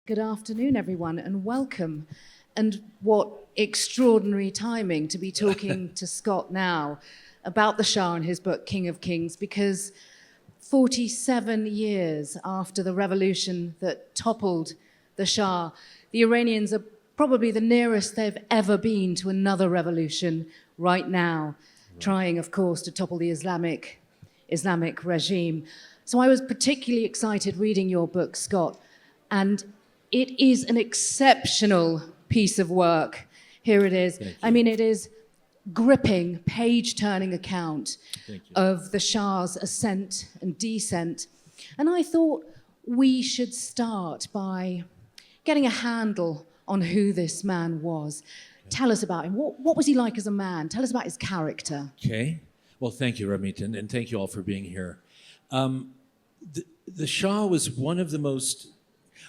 Good afternoon, everyone, and welcome. And what extraordinary timing to be talking to Scott now about the Shah and his book, King of Kings, because 47 years after the revolution that toppled the Shah, the Iranians are probably the nearest they've ever been to another revolution right now, trying, of course, to topple the Islamic regime. So I was particularly excited reading your book, Scott, and it is an exceptional piece of work. Here it is. I mean, it is gripping, page-turning account of the Shah's ascent and descent. And I thought we should start by getting a handle on who this man was. Tell us about him. What was he like as a man? Tell us about his character. Okay. Well, thank you, Ramita, and thank you all for being here. The Shah was one of the most...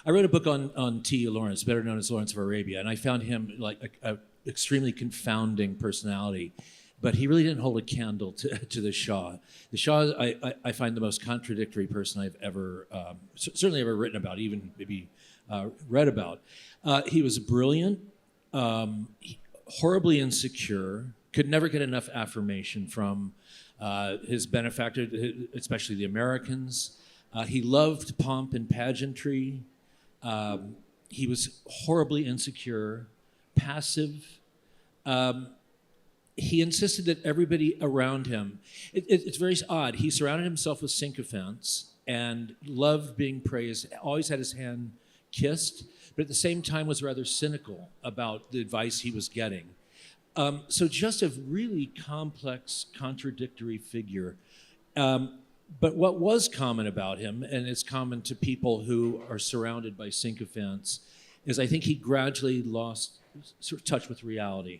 I wrote a book on T. Lawrence, better known as Lawrence of Arabia, and I found him like an extremely confounding personality. But he really didn't hold a candle to the Shah. The Shah, I find the most contradictory person I've ever, certainly ever written about, even maybe read about. He was brilliant, horribly insecure, could never get enough affirmation from his benefactor, especially the Americans. He loved pomp and pageantry. He was horribly insecure, passive. He insisted that everybody around him, it's very odd, he surrounded himself with sycophants and loved being praised, always had his hand kissed, but at the same time was rather cynical about the advice he was getting. So just a really complex, contradictory figure. But what was common about him, and it's common to people who are surrounded by sycophants, is I think he gradually lost sort of touch with reality.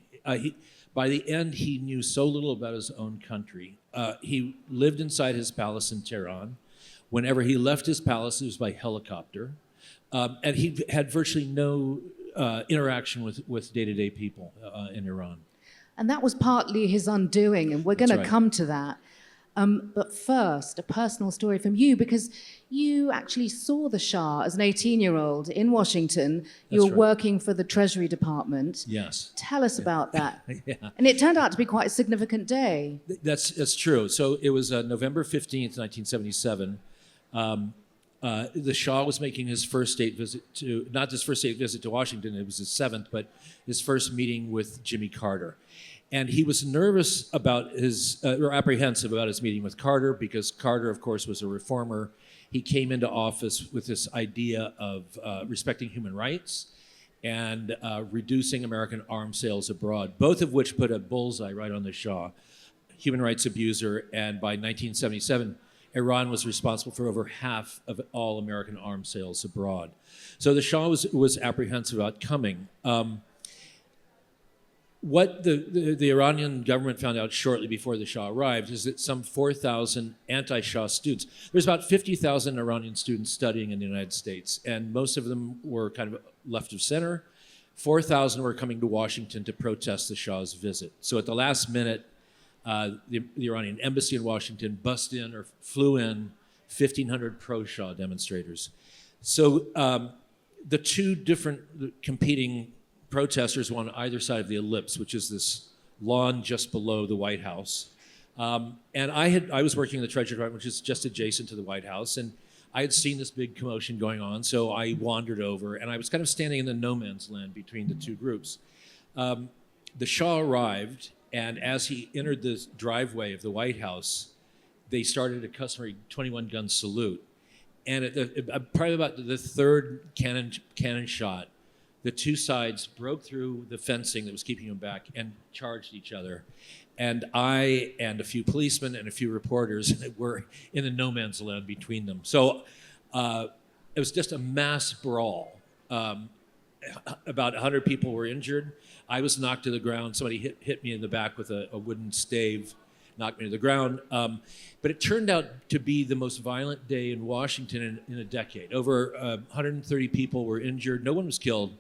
By the end, he knew so little about his own country. He lived inside his palace in Tehran. Whenever he left his palace, it was by helicopter. And he had virtually no interaction with day-to-day people in Iran. And that was partly his undoing, and we're going to come to that. But first, a personal story from you, because you actually saw the Shah as an 18-year-old in Washington. You were working for the Treasury Department. Yes. Tell us about that. Yeah. And it turned out to be quite a significant day. That's true. So it was November 15th, 1977. The Shah was making his first state visit not his first state visit to Washington, it was his seventh, but his first meeting with Jimmy Carter. And he was nervous about or apprehensive about his meeting with Carter, because Carter, of course, was a reformer. He came into office with this idea of respecting human rights and reducing American arms sales abroad, both of which put a bullseye right on the Shah, human rights abuser. And by 1977, Iran was responsible for over half of all American arms sales abroad. So the Shah was apprehensive about coming. What the Iranian government found out shortly before the Shah arrived is that some 4,000 anti-Shah students, there's about 50,000 Iranian students studying in the United States, and most of them were kind of left of center. 4,000 were coming to Washington to protest the Shah's visit. So at the last minute, the Iranian embassy in Washington flew in 1,500 pro-Shah demonstrators. So the two different competing protesters were on either side of the ellipse, which is this lawn just below the White House. And I was working in the Treasury Department, which is just adjacent to the White House, and I had seen this big commotion going on, so I wandered over, and I was kind of standing in the no man's land between the two groups. The Shah arrived, and as he entered the driveway of the White House, they started a customary 21-gun salute. And at probably about the third cannon shot, the two sides broke through the fencing that was keeping them back and charged each other. And I and a few policemen and a few reporters were in the no man's land between them. So it was just a mass brawl. About 100 people were injured. I was knocked to the ground. Somebody hit me in the back with a wooden stave, knocked me to the ground. But it turned out to be the most violent day in Washington in a decade. Over 130 people were injured. No one was killed.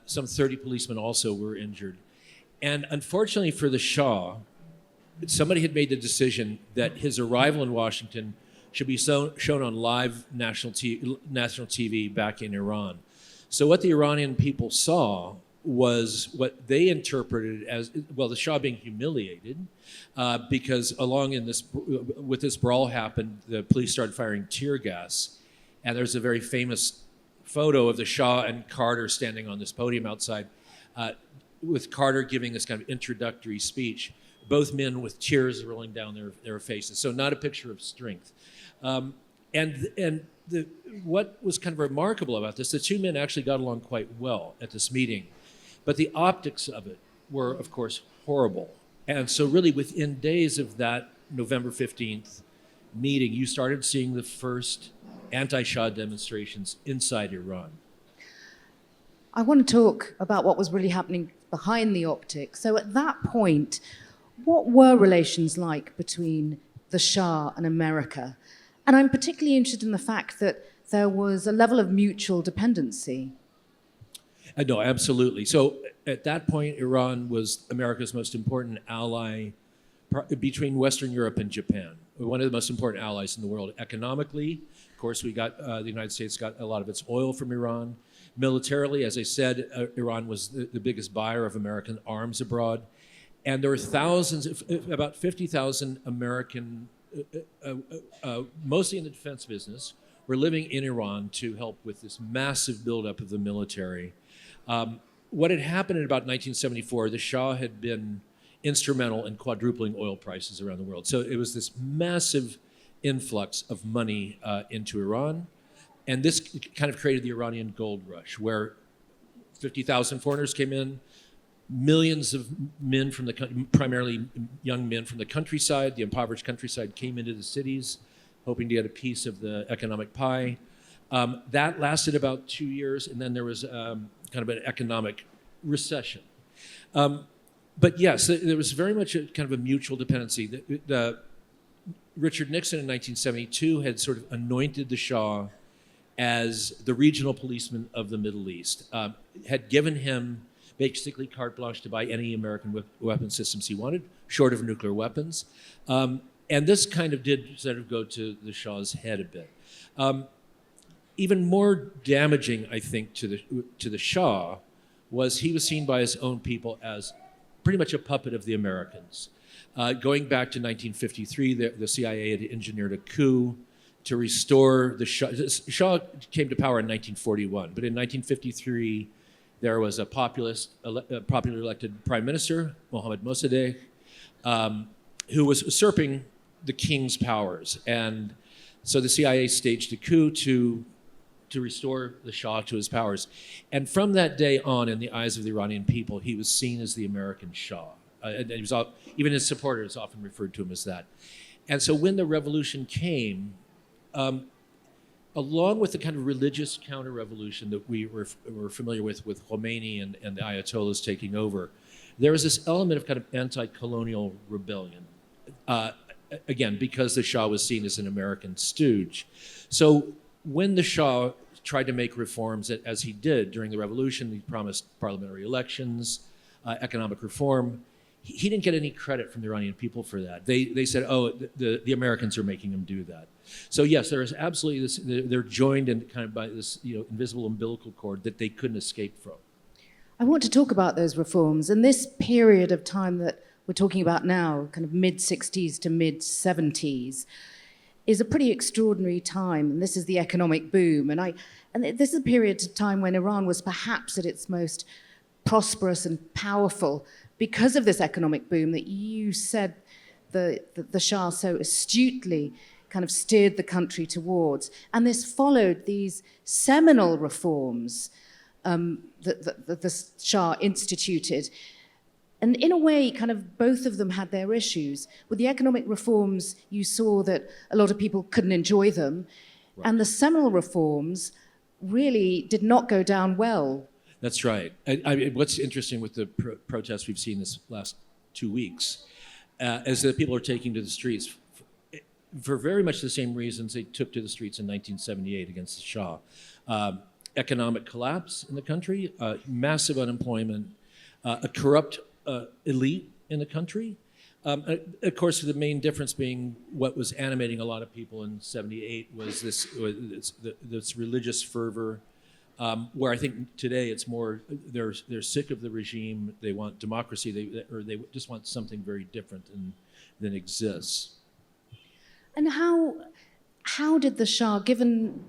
Some 30 policemen also were injured. And unfortunately for the Shah, somebody had made the decision that his arrival in Washington should be shown on live national TV back in Iran. So what the Iranian people saw was what they interpreted as, well, the Shah being humiliated because with this brawl happened, the police started firing tear gas. And there's a very famous photo of the Shah and Carter standing on this podium outside with Carter giving this kind of introductory speech, both men with tears rolling down their faces. So not a picture of strength. What was kind of remarkable about this, the two men actually got along quite well at this meeting, but the optics of it were, of course, horrible. And so really within days of that November 15th meeting, you started seeing the first anti-Shah demonstrations inside Iran. I want to talk about what was really happening behind the optics. So at that point, what were relations like between the Shah and America? And I'm particularly interested in the fact that there was a level of mutual dependency. No, absolutely. So at that point, Iran was America's most important ally between Western Europe and Japan. One of the most important allies in the world. Economically, of course, the United States got a lot of its oil from Iran. Militarily, as I said, Iran was the biggest buyer of American arms abroad. And there were thousands, about 50,000 American, mostly in the defense business, were living in Iran to help with this massive buildup of the military. What had happened in about 1974, the Shah had been instrumental in quadrupling oil prices around the world. So it was this massive influx of money into Iran. And this kind of created the Iranian gold rush, where 50,000 foreigners came in, millions of men from the country, primarily young men from the countryside, the impoverished countryside, came into the cities, hoping to get a piece of the economic pie. That lasted about 2 years, and then there was kind of an economic recession. But yes, there was very much kind of a mutual dependency. Richard Nixon in 1972 had sort of anointed the Shah as the regional policeman of the Middle East, had given him basically carte blanche to buy any American weapon systems he wanted, short of nuclear weapons. And this kind of did sort of go to the Shah's head a bit. Even more damaging, I think, to the Shah was he was seen by his own people as pretty much a puppet of the Americans. Going back to 1953, the CIA had engineered a coup to restore the Shah. Shah came to power in 1941, but in 1953, there was a popularly elected prime minister, Mohammad Mossadegh, who was usurping the king's powers. And so the CIA staged a coup to restore the Shah to his powers. And from that day on, in the eyes of the Iranian people, he was seen as the American Shah. And he was even his supporters often referred to him as that. And so when the revolution came, along with the kind of religious counter-revolution that we were familiar with Khomeini and the Ayatollahs taking over, there was this element of kind of anti-colonial rebellion. Again, because the Shah was seen as an American stooge. So when the Shah tried to make reforms, as he did during the revolution, he promised parliamentary elections, economic reform. He didn't get any credit from the Iranian people for that. They said, oh, the Americans are making him do that. So yes, there is absolutely this, they're joined in kind of by this invisible umbilical cord that they couldn't escape from. I want to talk about those reforms and this period of time that we're talking about now, kind of mid-60s to mid-70s, is a pretty extraordinary time. And this is the economic boom. And this is a period of time when Iran was perhaps at its most prosperous and powerful because of this economic boom that you said the Shah so astutely kind of steered the country towards. And this followed these seminal reforms that the Shah instituted. And in a way, kind of both of them had their issues. With the economic reforms, you saw that a lot of people couldn't enjoy them. Right. And the seminal reforms really did not go down well. That's right. What's interesting with the protests we've seen this last 2 weeks is that people are taking to the streets for very much the same reasons they took to the streets in 1978 against the Shah. Economic collapse in the country, massive unemployment, a corrupt elite in the country. Of course, the main difference being what was animating a lot of people in '78 was this religious fervor Where I think today it's more they're sick of the regime. They want democracy. They just want something very different than exists. And how did the Shah, given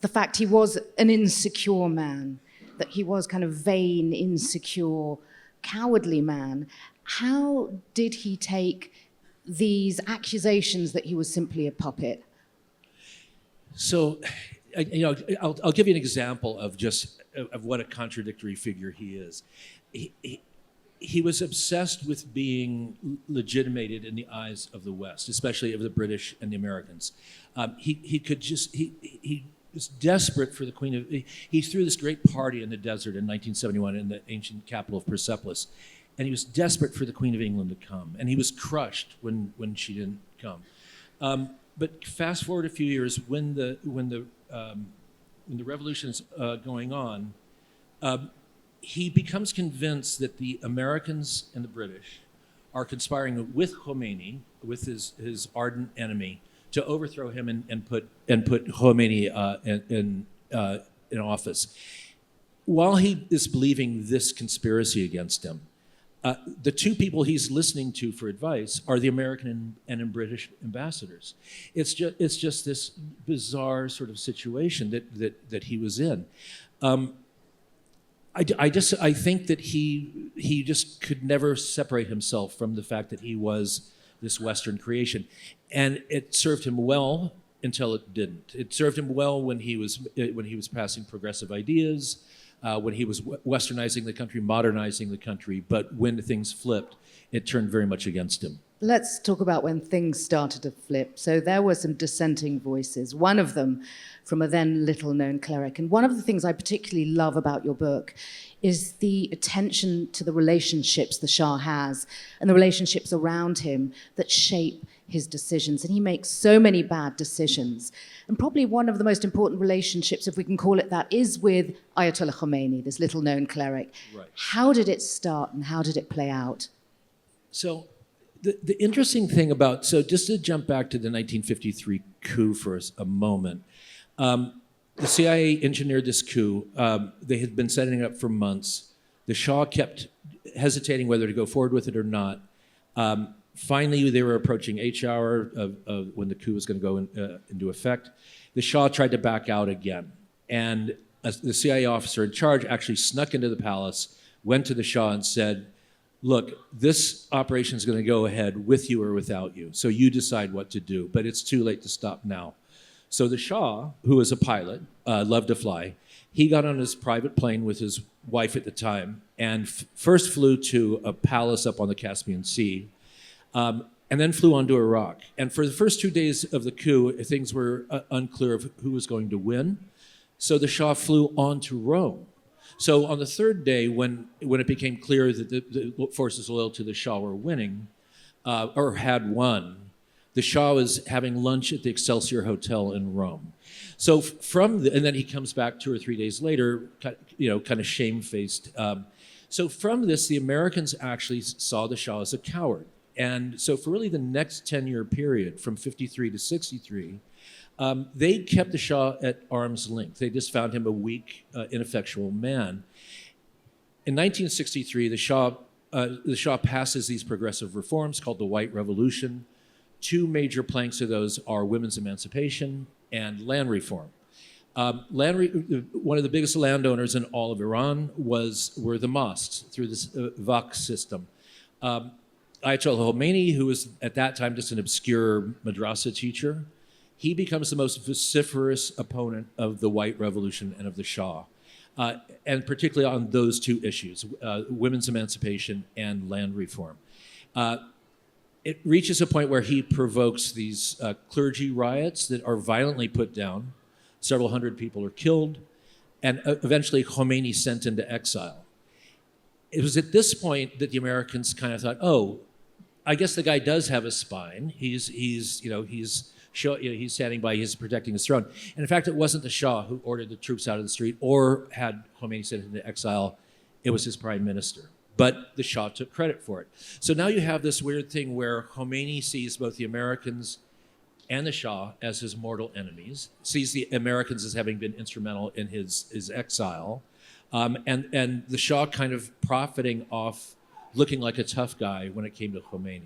the fact he was an insecure man, that he was kind of vain, insecure, cowardly man, how did he take these accusations that he was simply a puppet? So, I'll give you an example of what a contradictory figure he is. He was obsessed with being legitimated in the eyes of the West, especially of the British and the Americans. He was desperate for the Queen of. He threw this great party in the desert in 1971 in the ancient capital of Persepolis, and he was desperate for the Queen of England to come, and he was crushed when she didn't come. But fast forward a few years, when the revolution's going on, he becomes convinced that the Americans and the British are conspiring with Khomeini, with his ardent enemy, to overthrow him and put Khomeini in office. While he is believing this conspiracy against him, the two people he's listening to for advice are the American and British ambassadors. It's just this bizarre sort of situation that he was in. I think that he just could never separate himself from the fact that he was this Western creation, and it served him well until it didn't. It served him well when he was passing progressive ideas, when he was westernizing the country, modernizing the country. But when things flipped, it turned very much against him. Let's talk about when things started to flip. So there were some dissenting voices, one of them from a then little-known cleric. And one of the things I particularly love about your book is the attention to the relationships the Shah has and the relationships around him that shape his decisions. And he makes so many bad decisions. And probably one of the most important relationships, if we can call it that, is with Ayatollah Khomeini, this little-known cleric. Right. How did it start and how did it play out? So the interesting thing about, so just to jump back to the 1953 coup for a moment, the CIA engineered this coup. They had been setting it up for months. The Shah kept hesitating whether to go forward with it or not. Finally, they were approaching H hour of when the coup was going to go into effect. The Shah tried to back out again. And the CIA officer in charge actually snuck into the palace, went to the Shah and said, look, this operation is going to go ahead with you or without you. So you decide what to do, but it's too late to stop now. So the Shah, who was a pilot, loved to fly, he got on his private plane with his wife at the time and first flew to a palace up on the Caspian Sea, and then flew on to Iraq. And for the first 2 days of the coup, things were unclear of who was going to win. So the Shah flew on to Rome. So on the third day, when it became clear that the forces loyal to the Shah were winning, or had won, the Shah was having lunch at the Excelsior Hotel in Rome. So and then he comes back 2 or 3 days later, kind of shamefaced. So from this, the Americans actually saw the Shah as a coward. And so for really the next 10-year period, from 53 to 63, they kept the Shah at arm's length. They just found him a weak, ineffectual man. In 1963, the Shah passes these progressive reforms called the White Revolution. Two major planks of those are women's emancipation and land reform. One of the biggest landowners in all of Iran were the mosques through this Vaqf system. Ayatollah Khomeini, who was at that time just an obscure madrasa teacher, he becomes the most vociferous opponent of the White Revolution and of the Shah, and particularly on those two issues, women's emancipation and land reform. It reaches a point where he provokes these clergy riots that are violently put down. Several hundred people are killed, and eventually Khomeini sent into exile. It was at this point that the Americans kind of thought, oh, I guess the guy does have a spine. He's standing by, he's protecting his throne. And in fact, it wasn't the Shah who ordered the troops out of the street or had Khomeini sent into exile. It was his prime minister. But the Shah took credit for it. So now you have this weird thing where Khomeini sees both the Americans and the Shah as his mortal enemies, sees the Americans as having been instrumental in his exile, and the Shah kind of profiting off looking like a tough guy when it came to Khomeini.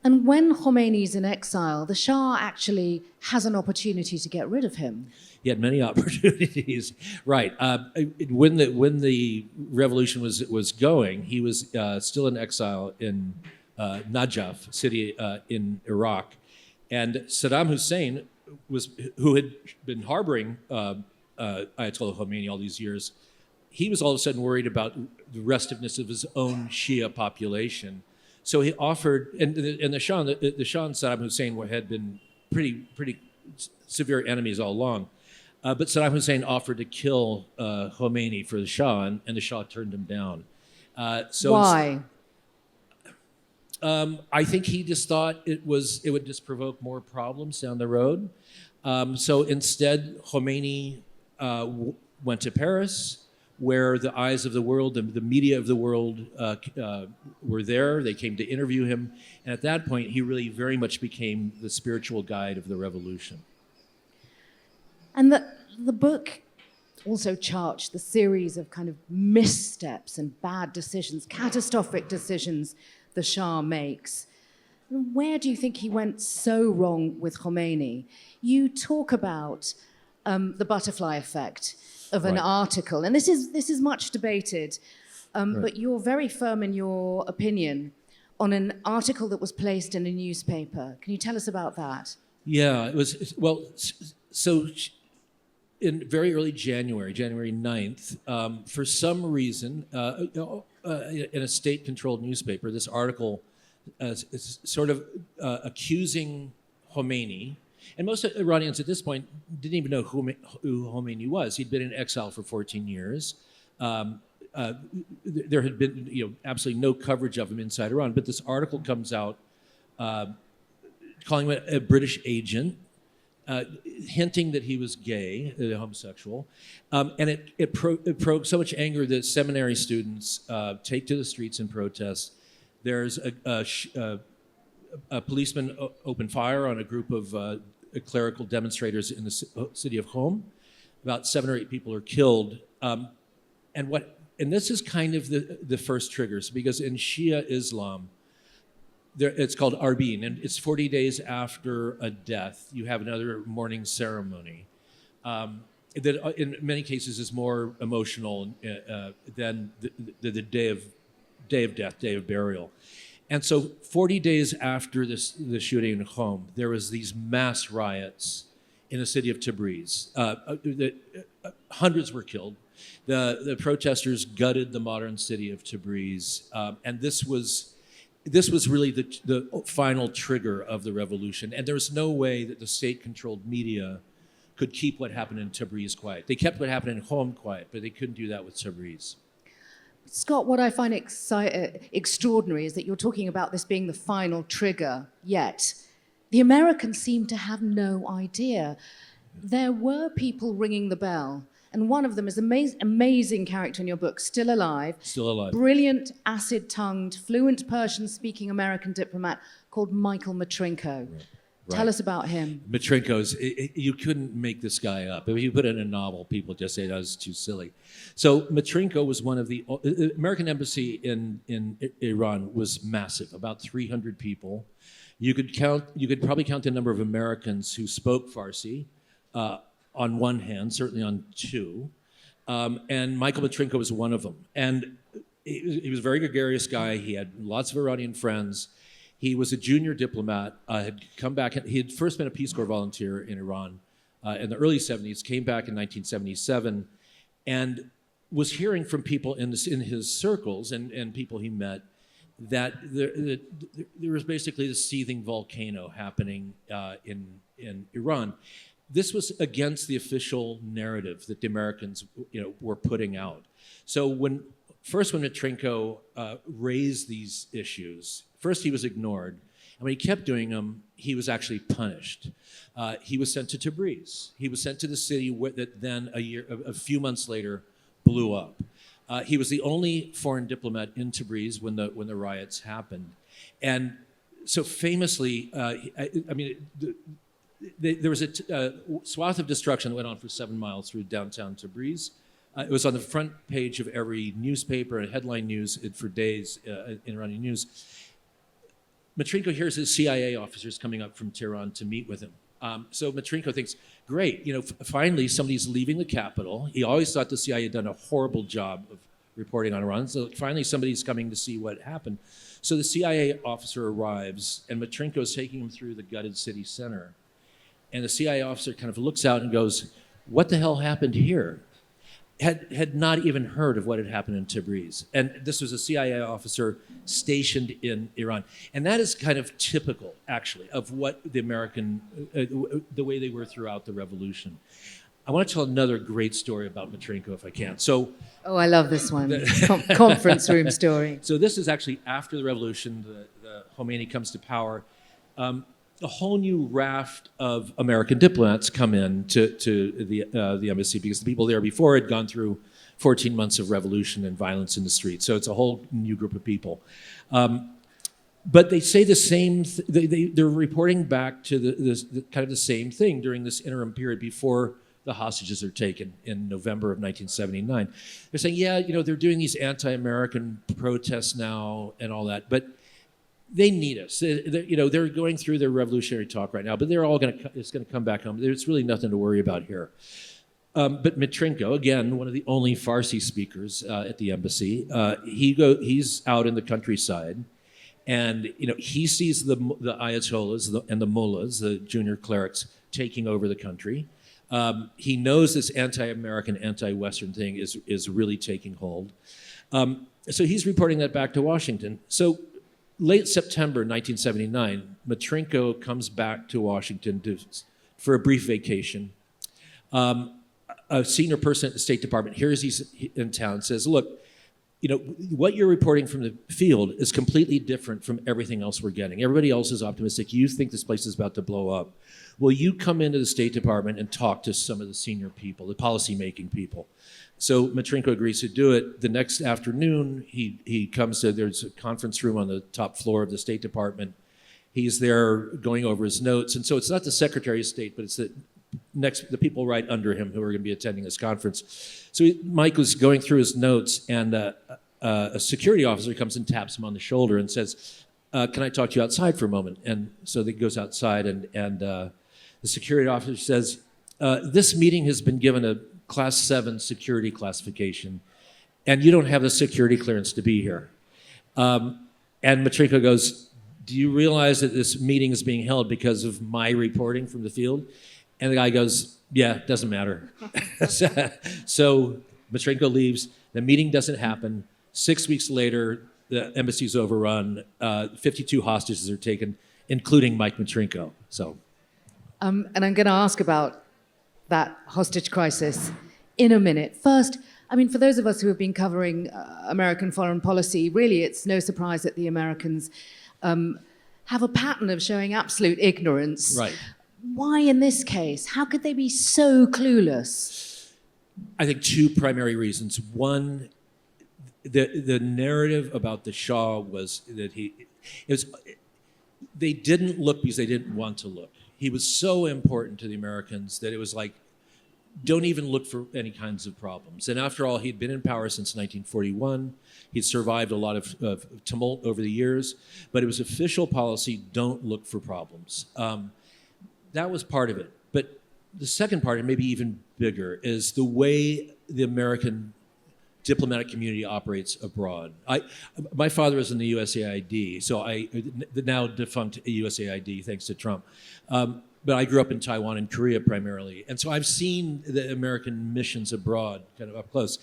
And when Khomeini's in exile, the Shah actually has an opportunity to get rid of him. He had many opportunities, right? When the revolution was going, he was still in exile in Najaf city in Iraq, and Saddam Hussein who had been harboring Ayatollah Khomeini all these years. He was all of a sudden worried about the restiveness of his own Shia population. So he offered, and the Shah and Saddam Hussein had been pretty severe enemies all along. But Saddam Hussein offered to kill Khomeini for the Shah, and the Shah turned him down. Why? I think he just thought it would just provoke more problems down the road. So instead, Khomeini went to Paris, where the eyes of the world, the media of the world were there. They came to interview him. And at that point, he really very much became the spiritual guide of the revolution. And the book also charts the series of kind of missteps and bad decisions, catastrophic decisions the Shah makes. Where do you think he went so wrong with Khomeini? You talk about the butterfly effect of an article, and this is much debated, but you're very firm in your opinion on an article that was placed in a newspaper. Can you tell us about that? Yeah, it was, well, so in very early January 9th, for some reason, in a state-controlled newspaper, this article is sort of accusing Khomeini. And most Iranians at this point didn't even know who Khomeini was. He'd been in exile for 14 years. There had been absolutely no coverage of him inside Iran. But this article comes out calling him a British agent, hinting that he was gay, homosexual. And it provoked so much anger that seminary students take to the streets in protest. There's a policeman opened fire on a group of clerical demonstrators in the city of Qom. About 7 or 8 people are killed. And this is kind of the first triggers, because in Shia Islam, it's called Arbeen, and it's 40 days after a death. You have another mourning ceremony that in many cases is more emotional than the day of death, day of burial. And so 40 days after the shooting in Qom, there was these mass riots in the city of Tabriz. Hundreds were killed. The protesters gutted the modern city of Tabriz. And this was really the final trigger of the revolution. And there was no way that the state-controlled media could keep what happened in Tabriz quiet. They kept what happened in Qom quiet, but they couldn't do that with Tabriz. Scott, what I find extraordinary is that you're talking about this being the final trigger, yet the Americans seem to have no idea. There were people ringing the bell, and one of them is an amazing character in your book, still alive. Still alive. Brilliant, acid-tongued, fluent Persian-speaking American diplomat called Michael Matrinko. Right. Tell us about him. Matrinko's, you couldn't make this guy up. If you put it in a novel, people just say that was too silly. So Matrinko was one of the American embassy in Iran was massive, about 300 people. You could probably count the number of Americans who spoke Farsi on one hand, certainly on two, and Michael Matrinko was one of them. And he was a very gregarious guy. He had lots of Iranian friends. He was a junior diplomat, had come back. He had first been a Peace Corps volunteer in Iran in the early 70s, came back in 1977, and was hearing from people in his circles and people he met that there was basically this seething volcano happening in Iran. This was against the official narrative that the Americans were putting out. So when Matrinko raised these issues, first he was ignored, and when he kept doing them, he was actually punished. He was sent to Tabriz. He was sent to the city that then a few months later blew up. He was the only foreign diplomat in Tabriz when the riots happened, and so famously, I mean, there was a swath of destruction that went on for 7 miles through downtown Tabriz. It was on the front page of every newspaper and headline news for days in Iranian news. Matrinko hears his CIA officers coming up from Tehran to meet with him. So Matrinko thinks, great, finally somebody's leaving the capital. He always thought the CIA had done a horrible job of reporting on Iran. So finally somebody's coming to see what happened. So the CIA officer arrives, and Matrinko's taking him through the gutted city center. And the CIA officer kind of looks out and goes, what the hell happened here? Had not even heard of what had happened in Tabriz. And this was a CIA officer stationed in Iran. And that is kind of typical, actually, of what the way they were throughout the revolution. I want to tell another great story about Matrinko, if I can. So, oh, I love this one. Conference room story. So this is actually after the revolution. The Khomeini comes to power. A whole new raft of American diplomats come in to the embassy because the people there before had gone through 14 months of revolution and violence in the streets. So it's a whole new group of people. But they say the same. They're reporting back to the kind of the same thing during this interim period before the hostages are taken in November of 1979. They're saying, yeah, they're doing these anti-American protests now and all that, but they need us. They're going through their revolutionary talk right now, but they're all it's going to come back home. There's really nothing to worry about here. But Matrinko, again, one of the only Farsi speakers at the embassy, he's out in the countryside, and he sees the Ayatollahs and the mullahs, the junior clerics, taking over the country. He knows this anti-American, anti-Western thing is really taking hold. So he's reporting that back to Washington. So late September 1979, Matrinko comes back to Washington for a brief vacation. A senior person at the State Department hears he's in town, says, look, what you're reporting from the field is completely different from everything else we're getting. Everybody else is optimistic. You think this place is about to blow up. Will you come into the State Department and talk to some of the senior people, the policy-making people? So Matrinko agrees to do it. The next afternoon, he comes to, there's a conference room on the top floor of the State Department. He's there going over his notes. And so it's not the Secretary of State, but it's the people right under him who are going to be attending this conference. So Mike was going through his notes, and a security officer comes and taps him on the shoulder and says, can I talk to you outside for a moment? And so he goes outside, and the security officer says, this meeting has been given a Class 7 security classification, and you don't have the security clearance to be here. And Matrinko goes, do you realize that this meeting is being held because of my reporting from the field? And the guy goes, yeah, it doesn't matter. So Matrinko leaves. The meeting doesn't happen. 6 weeks later, the embassy's overrun. 52 hostages are taken, including Mike Matrinko. So, and I'm going to ask about that hostage crisis in a minute. First, I mean, for those of us who have been covering American foreign policy, really it's no surprise that the Americans have a pattern of showing absolute ignorance. Right. Why in this case? How could they be so clueless? I think two primary reasons. One, the narrative about the Shah was that they didn't look because they didn't want to look. He was so important to the Americans that it was like, don't even look for any kinds of problems. And after all, he'd been in power since 1941. He'd survived a lot of tumult over the years, but it was official policy, don't look for problems. That was part of it. But the second part, and maybe even bigger, is the way the American diplomatic community operates abroad. My father was in the USAID, so the now defunct USAID, thanks to Trump. But I grew up in Taiwan and Korea primarily. And so I've seen the American missions abroad kind of up close.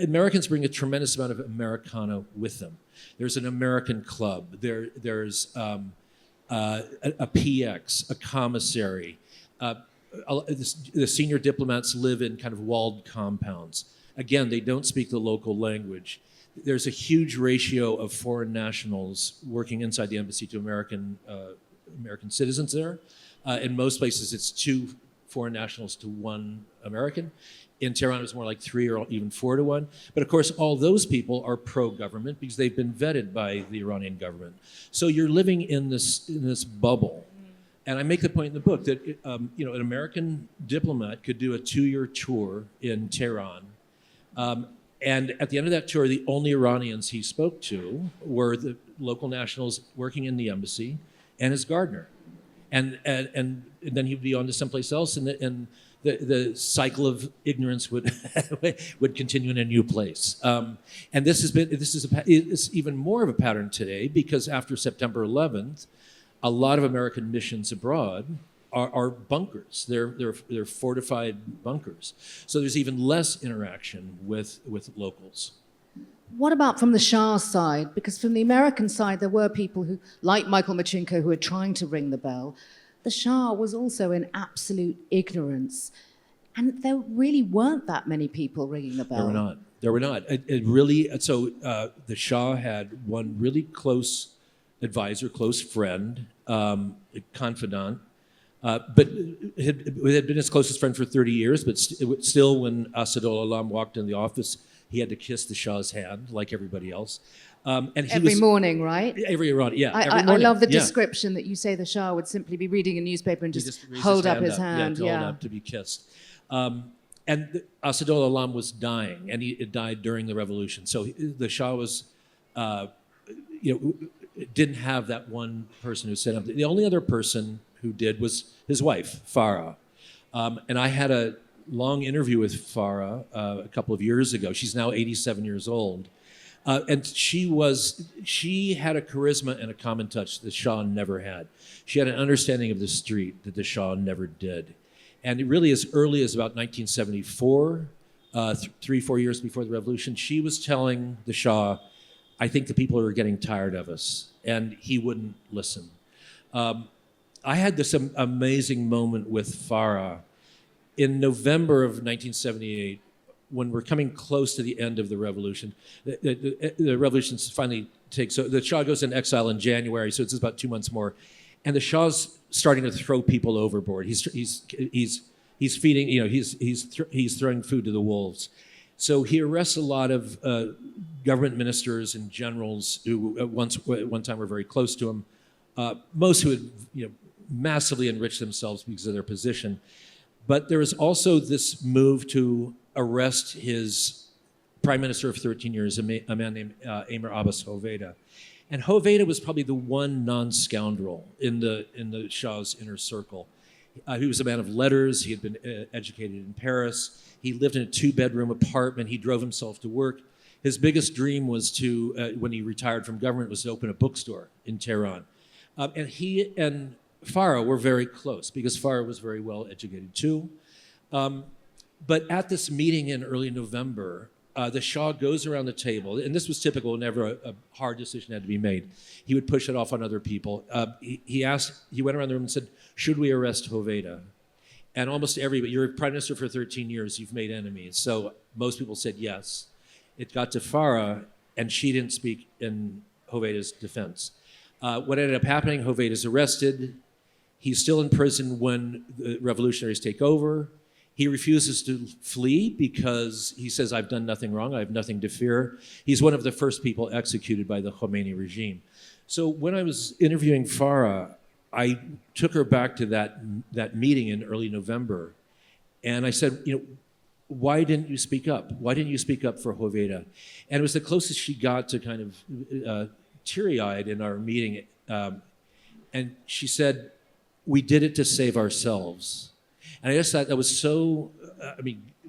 Americans bring a tremendous amount of Americana with them. There's an American club. There's a PX, a commissary. The senior diplomats live in kind of walled compounds. Again, they don't speak the local language. There's a huge ratio of foreign nationals working inside the embassy to American citizens there. In most places, it's 2 foreign nationals to 1 American. In Tehran, it was more like 3 or even 4 to 1. But of course, all those people are pro-government because they've been vetted by the Iranian government. So you're living in this bubble. And I make the point in the book that an American diplomat could do a 2-year tour in Tehran. And at the end of that tour, the only Iranians he spoke to were the local nationals working in the embassy and his gardener. And then he'd be on to someplace else, and the cycle of ignorance would would continue in a new place. And this is even more of a pattern today, because after September 11th, a lot of American missions abroad are bunkers. They're fortified bunkers. So there's even less interaction with locals. What about from the Shah's side? Because from the American side, there were people who, like Michael Machinko, who were trying to ring the bell. The Shah was also in absolute ignorance. And there really weren't that many people ringing the bell. There were not. The Shah had one really close advisor, close friend, confidant, but had been his closest friend for 30 years, but still when Asadullah walked in the office, he had to kiss the Shah's hand like everybody else. Every morning, right? Every morning, yeah. I love the description that you say the Shah would simply be reading a newspaper and just hold up his hand. Hold up to be kissed. And Asadullah Alam was dying, and he died during the revolution. So the Shah was, didn't have that one person who set up. The only other person who did was his wife, Farah. And I had a long interview with Farah a couple of years ago. She's now 87 years old. And she had a charisma and a common touch the Shah never had. She had an understanding of the street that the Shah never did. And really, as early as about 1974, 3-4 years before the revolution, she was telling the Shah, I think the people are getting tired of us. And he wouldn't listen. I had this amazing moment with Farah in November of 1978, when we're coming close to the end of the revolution. The revolution finally takes, so the Shah goes in exile in January, so it's about 2 months more. And the Shah's starting to throw people overboard. He's feeding, he's throwing food to the wolves. So he arrests a lot of government ministers and generals who at one time were very close to him. Most who had massively enriched themselves because of their position. But there was also this move to arrest his prime minister of 13 years, a man named Amir Abbas Hoveyda. And Hoveyda was probably the one non-scoundrel in the Shah's inner circle. He was a man of letters. He had been educated in Paris. He lived in a 2-bedroom apartment. He drove himself to work. His biggest dream was to, when he retired from government, was to open a bookstore in Tehran. And he and Farah were very close because Farah was very well educated too. But at this meeting in early November, the Shah goes around the table, and this was typical whenever a hard decision had to be made. He would push it off on other people. He went around the room and said, should we arrest Hoveyda? And almost everybody, you're prime minister for 13 years, you've made enemies. So most people said yes. It got to Farah, and she didn't speak in Hoveyda's defense. What ended up happening, Hoveyda's arrested. He's still in prison when the revolutionaries take over. He refuses to flee because he says, I've done nothing wrong, I have nothing to fear. He's one of the first people executed by the Khomeini regime. So when I was interviewing Farah, I took her back to that meeting in early November. And I said, why didn't you speak up? Why didn't you speak up for Hoveyda? And it was the closest she got to kind of teary-eyed in our meeting. And she said, we did it to save ourselves. And I just thought that was so,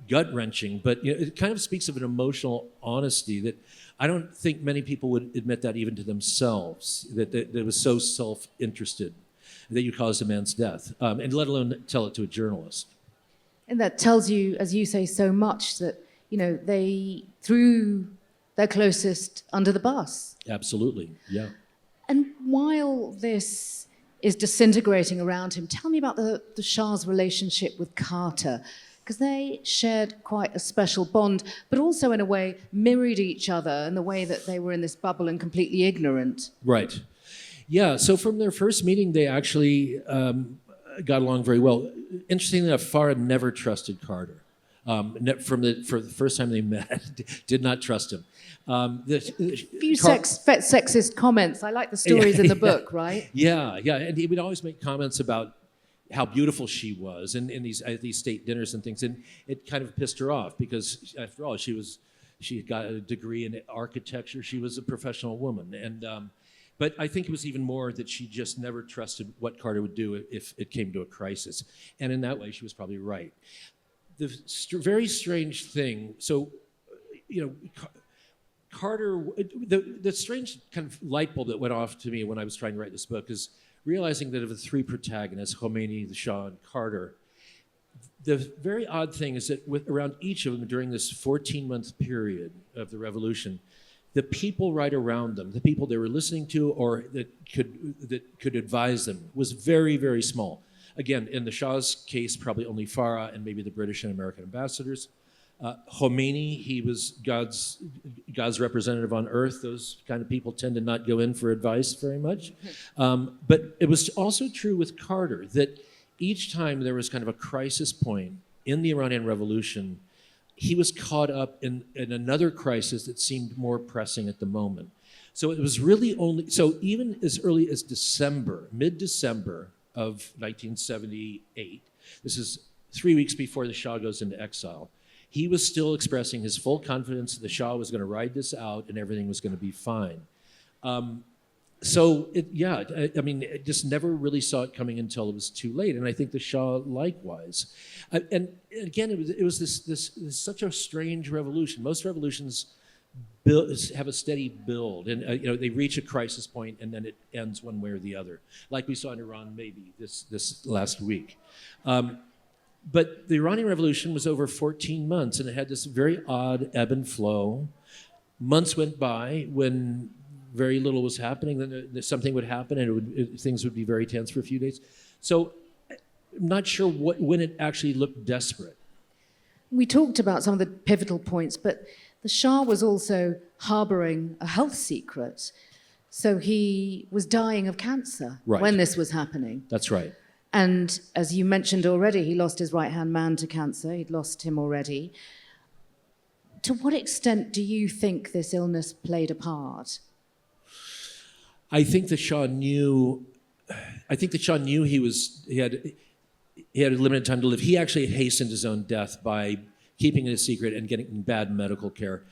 gut-wrenching, but it kind of speaks of an emotional honesty that I don't think many people would admit that even to themselves, that it was so self-interested that you caused a man's death, and let alone tell it to a journalist. And that tells you, as you say, so much that, they threw their closest under the bus. Absolutely, yeah. And while this is disintegrating around him, tell me about the Shah's relationship with Carter, because they shared quite a special bond, but also in a way mirrored each other in the way that they were in this bubble and completely ignorant. Right. Yeah, so from their first meeting, they actually got along very well. Interestingly enough, Farah never trusted Carter. For the first time they met, did not trust him. Few sexist comments. I like the stories in the book, right? Yeah, and he would always make comments about how beautiful she was in these state dinners and things, and it kind of pissed her off because, after all, she got a degree in architecture. She was a professional woman, and but I think it was even more that she just never trusted what Carter would do if it came to a crisis, and in that way, she was probably right. The very strange thing. So, Carter. The strange kind of light bulb that went off to me when I was trying to write this book is realizing that of the three protagonists, Khomeini, the Shah, and Carter, the very odd thing is that around each of them during this 14-month period of the revolution, the people right around them, the people they were listening to or that could advise them, was very, very small. Again, in the Shah's case, probably only Farah and maybe the British and American ambassadors. Khomeini, he was God's representative on earth. Those kind of people tend to not go in for advice very much. But it was also true with Carter that each time there was kind of a crisis point in the Iranian Revolution, he was caught up in another crisis that seemed more pressing at the moment. So it was really so even as early as mid-December of 1978, this is 3 weeks before the Shah goes into exile, he was still expressing his full confidence that the Shah was going to ride this out and everything was going to be fine. I just never really saw it coming until it was too late, and I think the Shah likewise. And again, it was this such a strange revolution. Most revolutions have a steady build, and they reach a crisis point, and then it ends one way or the other, like we saw in Iran maybe this last week. But the Iranian Revolution was over 14 months, and it had this very odd ebb and flow. Months went by when very little was happening, then something would happen, and things would be very tense for a few days. So I'm not sure when it actually looked desperate. We talked about some of the pivotal points, but the Shah was also harboring a health secret. So he was dying of cancer when this was happening. That's right. And as you mentioned already, he lost his right-hand man to cancer. He'd lost him already. To what extent do you think this illness played a part? I think the Shah knew he had a limited time to live. He actually hastened his own death by keeping it a secret and getting bad medical care.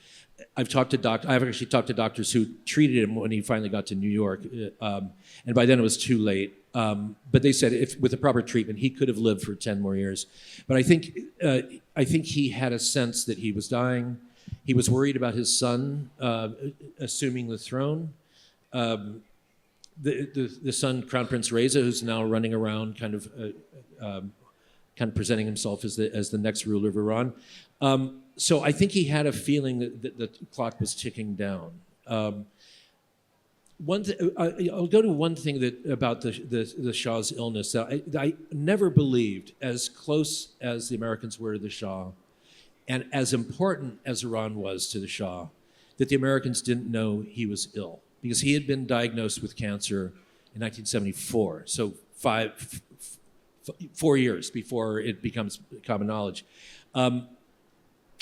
I've actually talked to doctors who treated him when he finally got to New York, and by then it was too late. But they said with the proper treatment, he could have lived for 10 more years. But I think he had a sense that he was dying. He was worried about his son assuming the throne. The son, Crown Prince Reza, who's now running around kind of presenting himself as the next ruler of Iran. So I think he had a feeling that the clock was ticking down. I'll go to one thing about the Shah's illness that I never believed, as close as the Americans were to the Shah, and as important as Iran was to the Shah, that the Americans didn't know he was ill, because he had been diagnosed with cancer in 1974, so 4 years before it becomes common knowledge.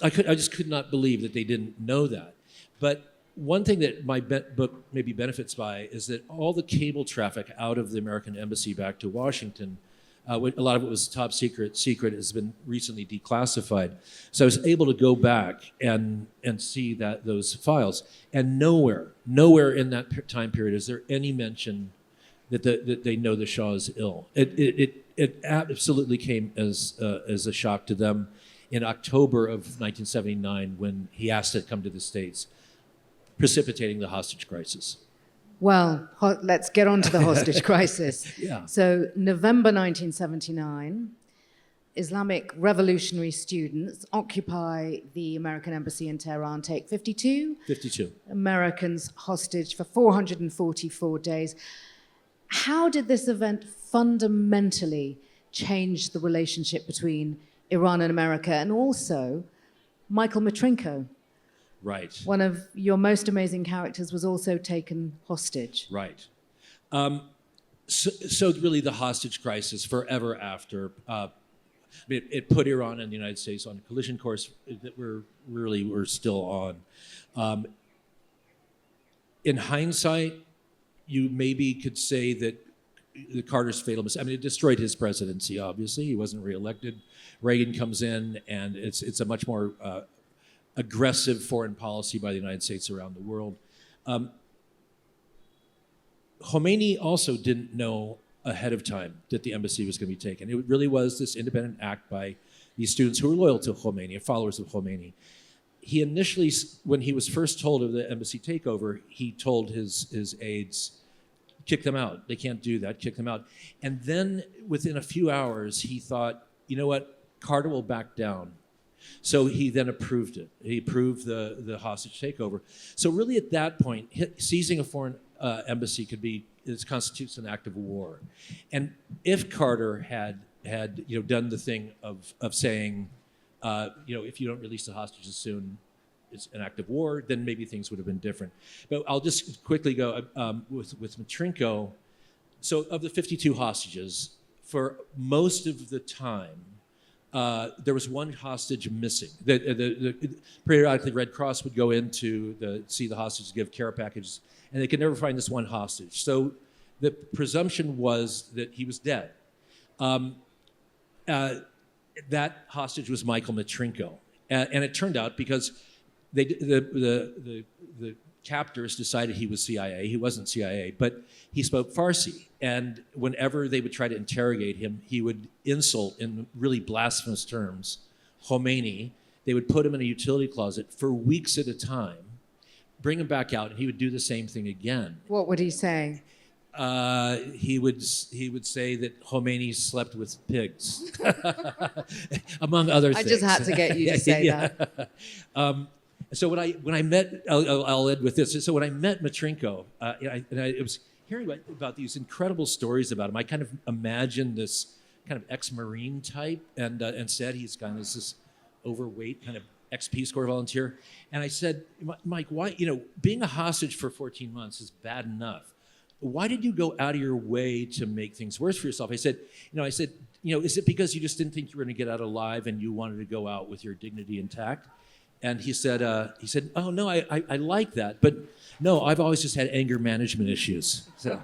I just could not believe that they didn't know that. But one thing that my book maybe benefits by is that all the cable traffic out of the American embassy back to Washington, a lot of it was top secret, has been recently declassified. So I was able to go back and see those files. And nowhere in that time period is there any mention that they know the Shah is ill. It absolutely came as a shock to them in October of 1979 when he asked to come to the States, precipitating the hostage crisis. Well, let's get on to the hostage crisis. Yeah. So November 1979, Islamic revolutionary students occupy the American embassy in Tehran, take 52 Americans hostage for 444 days. How did this event fundamentally change the relationship between Iran and America, and also Michael Matrinko? Right. One of your most amazing characters was also taken hostage. Right. So really the hostage crisis forever after, it put Iran and the United States on a collision course that we're still on. In hindsight, you maybe could say that the Carter's fatal mistake, I mean, it destroyed his presidency, obviously. He wasn't reelected. Reagan comes in, and it's a much more aggressive foreign policy by the United States around the world. Khomeini also didn't know ahead of time that the embassy was going to be taken. It really was this independent act by these students who were loyal to Khomeini, followers of Khomeini. He initially, when he was first told of the embassy takeover, he told his aides, kick them out. They can't do that, kick them out. And then within a few hours, he thought, you know what, Carter will back down. So he then approved it. He approved the hostage takeover. So really at that point, seizing a foreign embassy constitutes an act of war. And if Carter had done the thing of saying, if you don't release the hostages soon, it's an act of war, then maybe things would have been different. But I'll just quickly go with Matrinko. So of the 52 hostages, for most of the time, there was one hostage missing. Periodically, Red Cross would go in to see the hostages, give care packages, and they could never find this one hostage. So the presumption was that he was dead. That hostage was Michael Matrinko. And it turned out because the captors decided he was CIA. He wasn't CIA, but he spoke Farsi. And whenever they would try to interrogate him, he would insult in really blasphemous terms Khomeini. They would put him in a utility closet for weeks at a time, bring him back out, and he would do the same thing again. What would he say? He would say that Khomeini slept with pigs, among other things. I just had to get you to say that. So when I met, I'll end with this. So when I met Matrinko, it was hearing about these incredible stories about him. I kind of imagined this kind of ex-Marine type, and instead he's kind of this overweight kind of ex-Peace Corps volunteer. And I said, Mike, why, being a hostage for 14 months is bad enough. Why did you go out of your way to make things worse for yourself? I said, is it because you just didn't think you were going to get out alive and you wanted to go out with your dignity intact? And he said, oh no, I like that, but no, I've always just had anger management issues. So.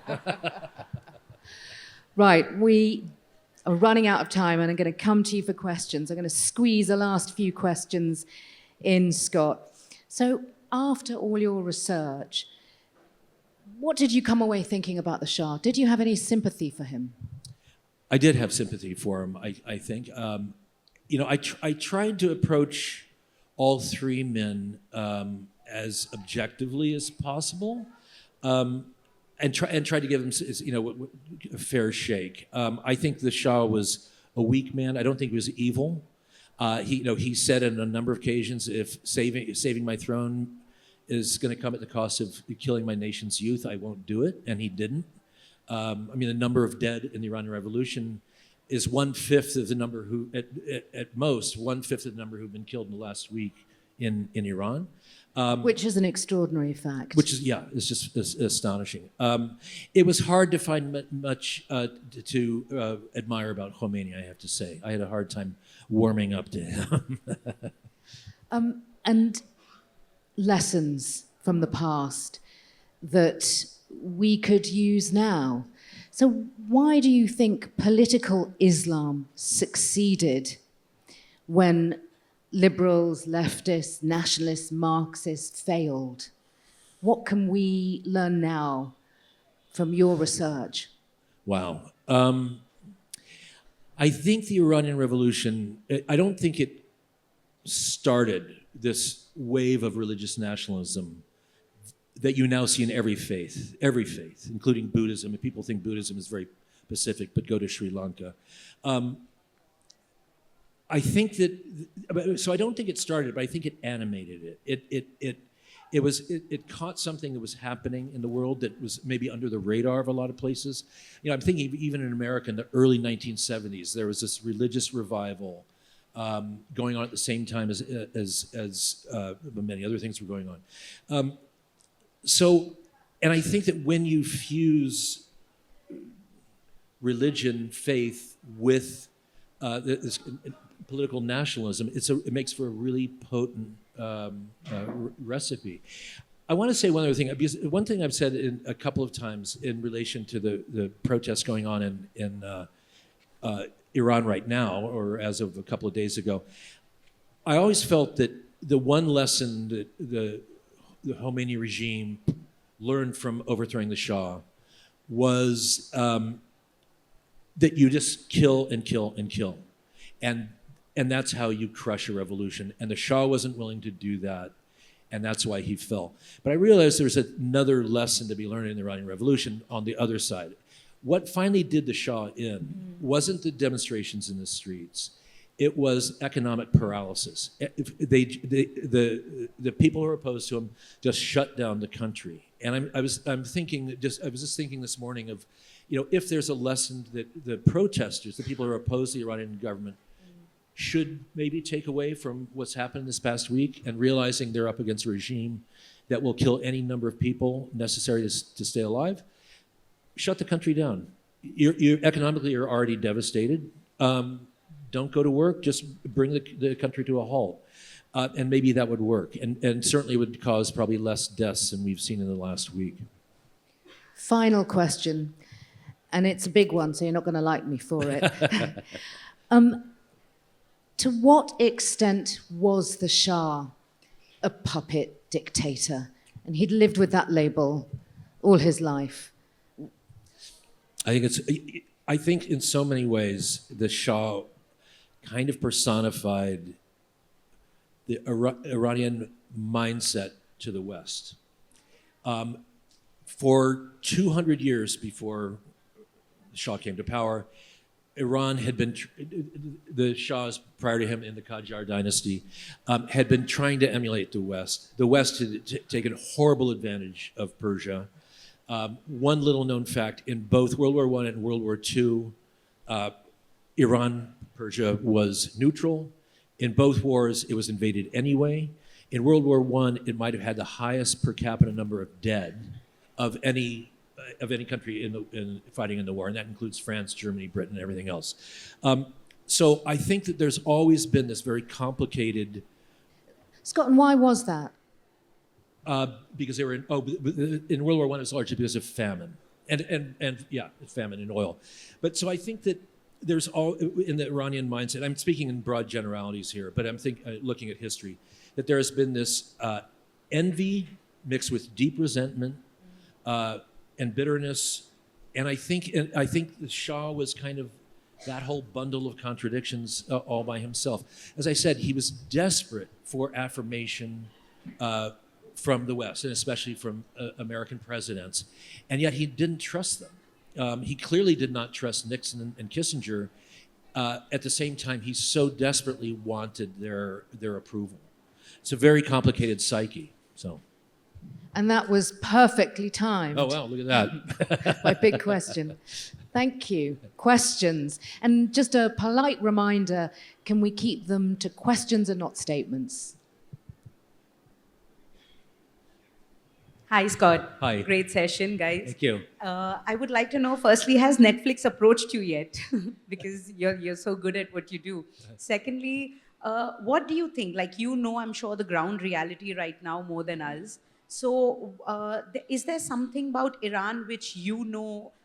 Right, we are running out of time, and I'm going to come to you for questions. I'm going to squeeze the last few questions in, Scott. So after all your research, what did you come away thinking about the Shah? Did you have any sympathy for him? I did have sympathy for him, I think. I tried to approach all three men as objectively as possible, and try to give him, a fair shake. I think the Shah was a weak man. I don't think he was evil. He said on a number of occasions, if saving my throne is going to come at the cost of killing my nation's youth, I won't do it, and he didn't. The number of dead in the Iranian Revolution is 1/5 of the number who, at most, 1/5 of the number who've been killed in the last week in Iran. Which is an extraordinary fact. It's just astonishing. It was hard to find much to admire about Khomeini, I have to say. I had a hard time warming up to him. And lessons from the past that we could use now. So why do you think political Islam succeeded when liberals, leftists, nationalists, Marxists failed? What can we learn now from your research? Wow. I think the Iranian Revolution, I don't think it started this wave of religious nationalism that you now see in every faith, including Buddhism. And people think Buddhism is very Pacific, but go to Sri Lanka. I think so I don't think it started, but I think it animated it. It caught something that was happening in the world that was maybe under the radar of a lot of places. I'm thinking even in America in the early 1970s, there was this religious revival going on at the same time as many other things were going on. And I think that when you fuse religion, faith with this political nationalism. It makes for a really potent recipe. I want to say one other thing, because one thing I've said a couple of times in relation to the protests going on in Iran right now, or as of a couple of days ago. I always felt that the one lesson that the Khomeini regime learned from overthrowing the Shah was that you just kill and kill and kill. And that's how you crush a revolution. And the Shah wasn't willing to do that, and that's why he fell. But I realized there's another lesson to be learned in the Iranian Revolution on the other side. What finally did the Shah in wasn't the demonstrations in the streets. It was economic paralysis. The people who were opposed to him just shut down the country. And I was just thinking this morning of, if there's a lesson that the protesters, the people who are opposed to the Iranian government, should maybe take away from what's happened this past week, and realizing they're up against a regime that will kill any number of people necessary to stay alive. Shut the country down. Economically, you're already devastated. Don't go to work. Just bring the country to a halt. And maybe that would work. And certainly would cause probably less deaths than we've seen in the last week. Final question. And it's a big one, so you're not going to like me for it. To what extent was the Shah a puppet dictator? And he'd lived with that label all his life. I think in so many ways the Shah kind of personified the Iranian mindset to the West. For 200 years before the Shah came to power, Iran had been, the Shahs prior to him in the Qajar dynasty, had been trying to emulate the West. The West had taken horrible advantage of Persia. One little known fact, in both World War I and World War II, Iran, Persia was neutral. In both wars, it was invaded anyway. In World War I, it might have had the highest per capita number of dead of any country in fighting in the war, and that includes France, Germany, Britain, and everything else. So I think that there's always been this very complicated. Scott, and why was that? Because they were in World War I, it was largely because of famine, and famine and oil. But so I think that there's all in the Iranian mindset. I'm speaking in broad generalities here, but I'm looking at history, that there has been this envy mixed with deep resentment and bitterness, and I think the Shah was kind of that whole bundle of contradictions all by himself. As I said, he was desperate for affirmation from the West, and especially from American presidents, and yet he didn't trust them. He clearly did not trust Nixon and Kissinger. At the same time, he so desperately wanted their approval. It's a very complicated psyche. So. And that was perfectly timed. Oh, wow, look at that. My big question. Thank you. Questions. And just a polite reminder, can we keep them to questions and not statements? Hi, Scott. Hi. Great session, guys. Thank you. I would like to know, firstly, has Netflix approached you yet? Because you're so good at what you do. Secondly, what do you think? I'm sure the ground reality right now more than us. So is there something about Iran which you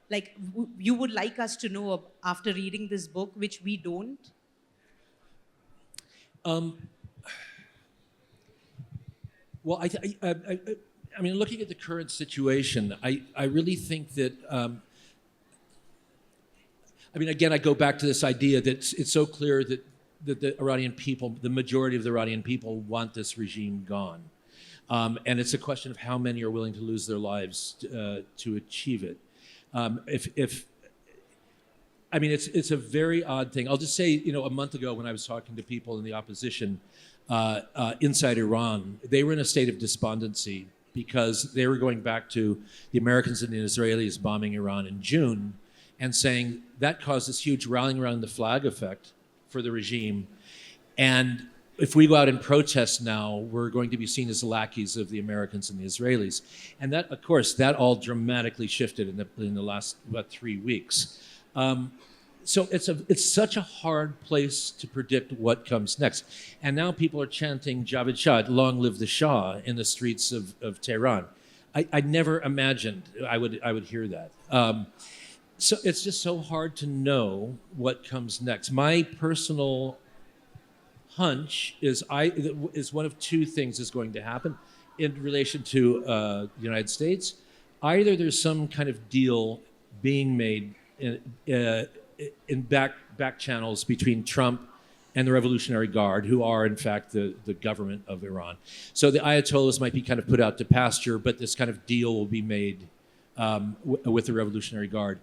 would like us to know after reading this book, which we don't? Well, I mean, looking at the current situation, I really think that, again, I go back to this idea that it's so clear that the Iranian people, the majority of the Iranian people, want this regime gone. And it's a question of how many are willing to lose their lives to achieve it. It's a very odd thing. I'll just say, a month ago when I was talking to people in the opposition inside Iran, they were in a state of despondency because they were going back to the Americans and the Israelis bombing Iran in June and saying that caused this huge rallying around the flag effect for the regime. And if we go out and protest now, we're going to be seen as the lackeys of the Americans and the Israelis. And that, of course, that all dramatically shifted in the last, 3 weeks. So it's such a hard place to predict what comes next. And now people are chanting Javed Shah, long live the Shah, in the streets of Tehran. I never imagined I would hear that. So it's just so hard to know what comes next. My personal hunch is one of two things is going to happen in relation to the United States. Either there's some kind of deal being made in back channels between Trump and the Revolutionary Guard, who are in fact the government of Iran. So the Ayatollahs might be kind of put out to pasture, but this kind of deal will be made with the Revolutionary Guard.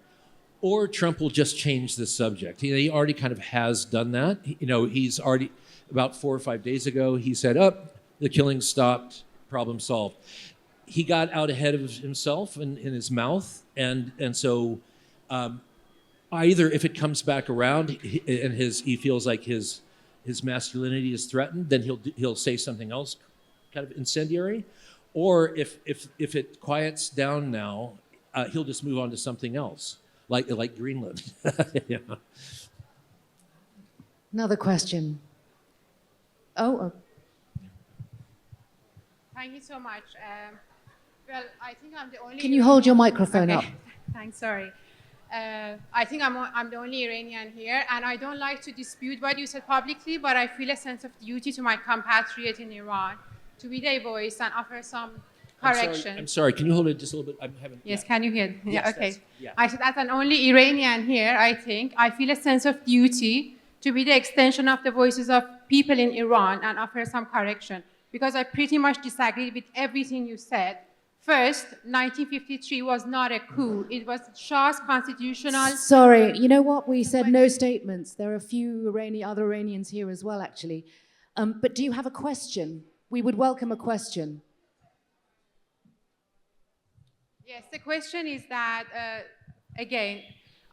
Or Trump will just change the subject. He already kind of has done that. He's already, about 4 or 5 days ago, he said, the killing stopped, problem solved. He got out ahead of himself in his mouth, and so either if it comes back around and he feels like his masculinity is threatened, then he'll say something else kind of incendiary, or if it quiets down now, he'll just move on to something else, like Greenland. Yeah. Another question. Thank you so much. Well, I think I'm the only. Can you hold your microphone up? Thanks. Sorry. I think I'm the only Iranian here, and I don't like to dispute what you said publicly, but I feel a sense of duty to my compatriot in Iran to be their voice and offer some correction. I'm sorry. Can you hold it just a little bit? Yes. Yeah. Can you hear? Yes, Yeah. Okay. yeah. I said, as an only Iranian here, I think I feel a sense of duty to be the extension of the voices of people in Iran and offer some correction, because I pretty much disagree with everything you said. First, 1953 was not a coup. It was Shah's constitutional... Sorry, you know what? We said no statements. There are a few other Iranians here as well, actually. But do you have a question? We would welcome a question. Yes, the question is that, again,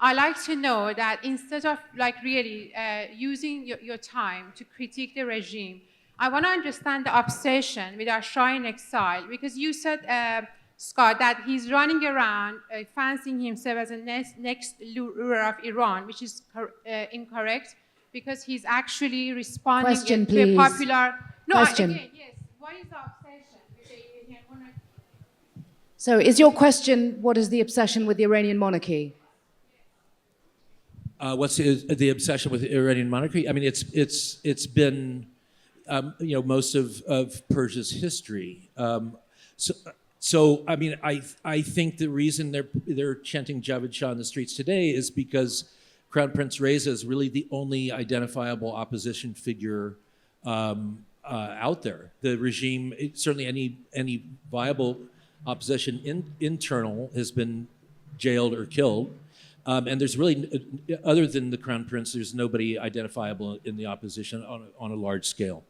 I like to know that instead of really using your time to critique the regime, I want to understand the obsession with our Shah in exile, because you said, Scott, that he's running around fancying himself as the next ruler of Iran, which is incorrect, because he's actually responding Question, to a please. popular... No, Question. Again, yes. What is the obsession with the Iranian monarchy? So is your question, what is the obsession with the Iranian monarchy? What's the obsession with the Iranian monarchy? I mean, it's been most of Persia's history. So I mean, I think the reason they're chanting Javed Shah in the streets today is because Crown Prince Reza is really the only identifiable opposition figure out there. The regime, certainly any viable opposition internal, has been jailed or killed. And there's really, other than the Crown Prince, there's nobody identifiable in the opposition on a large scale.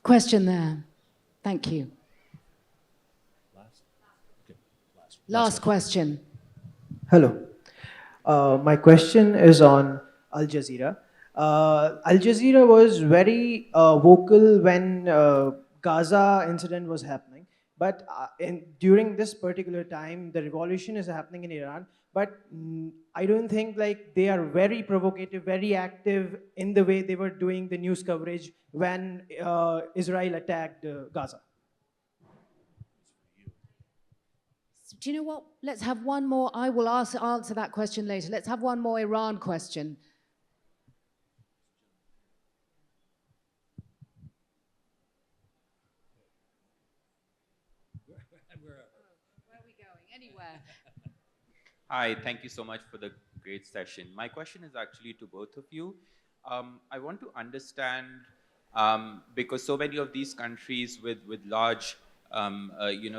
Question there. Thank you. Last question. Hello. My question is on Al Jazeera. Al Jazeera was very vocal when Gaza incident was happening, but during this particular time, the revolution is happening in Iran. But I don't think they are very provocative, very active in the way they were doing the news coverage when Israel attacked Gaza. Do you know what? Let's have one more. I will answer that question later. Let's have one more Iran question. Where are we going? Anywhere. Hi, thank you so much for the great session. My question is actually to both of you. I want to understand, because so many of these countries with large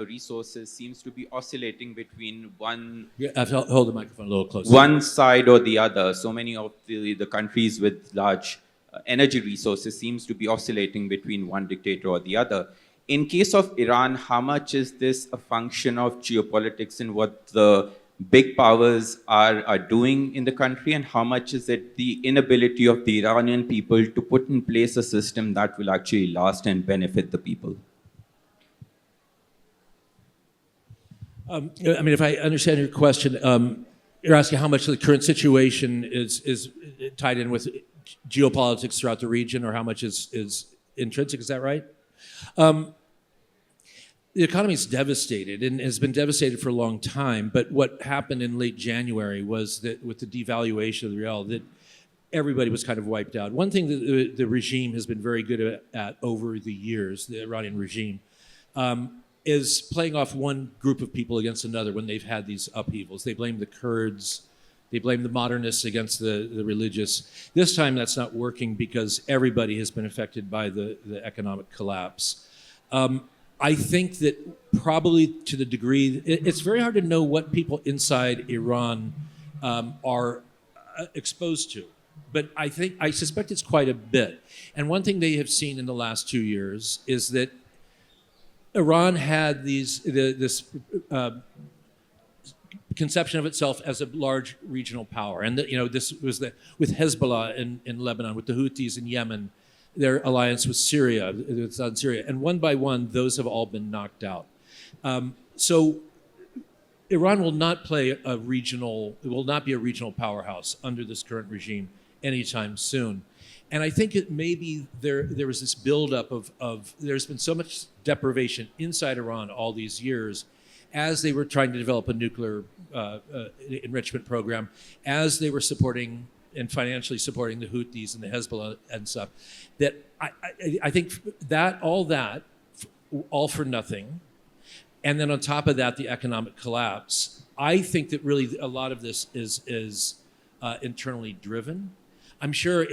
resources seems to be oscillating between one... Hold the microphone a little closer. One side or the other. So many of the countries with large energy resources seems to be oscillating between one dictator or the other. In case of Iran, how much is this a function of geopolitics and what the big powers are doing in the country, and how much is it the inability of the Iranian people to put in place a system that will actually last and benefit the people? I mean, if I understand your question, you're asking how much the current situation is tied in with geopolitics throughout the region, or how much is intrinsic. Is that right? The economy is devastated and has been devastated for a long time. But what happened in late January was that with the devaluation of the rial, that everybody was kind of wiped out. One thing that the regime has been very good at over the years, the Iranian regime, is playing off one group of people against another when they've had these upheavals. They blame the Kurds, they blame the modernists against the religious. This time that's not working because everybody has been affected by the economic collapse. I think that probably to the degree, it's very hard to know what people inside Iran are exposed to. But I suspect it's quite a bit. And one thing they have seen in the last 2 years is that Iran had this conception of itself as a large regional power. And this was with Hezbollah in Lebanon, with the Houthis in Yemen, their alliance with Syria, and one by one, those have all been knocked out. So Iran will not be a regional powerhouse under this current regime anytime soon. And I think it maybe there was this buildup of there's been so much deprivation inside Iran all these years, as they were trying to develop a nuclear enrichment program, as they were supporting and financially supporting the Houthis and the Hezbollah and stuff, that I think that all for nothing, and then on top of that, the economic collapse. I think that really a lot of this is internally driven. I'm sure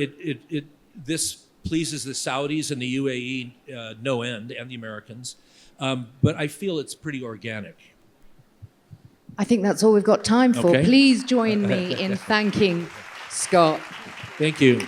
this pleases the Saudis and the UAE no end, and the Americans, but I feel it's pretty organic. I think that's all we've got time for. Okay. Please join me in thanking Scott. Thank you.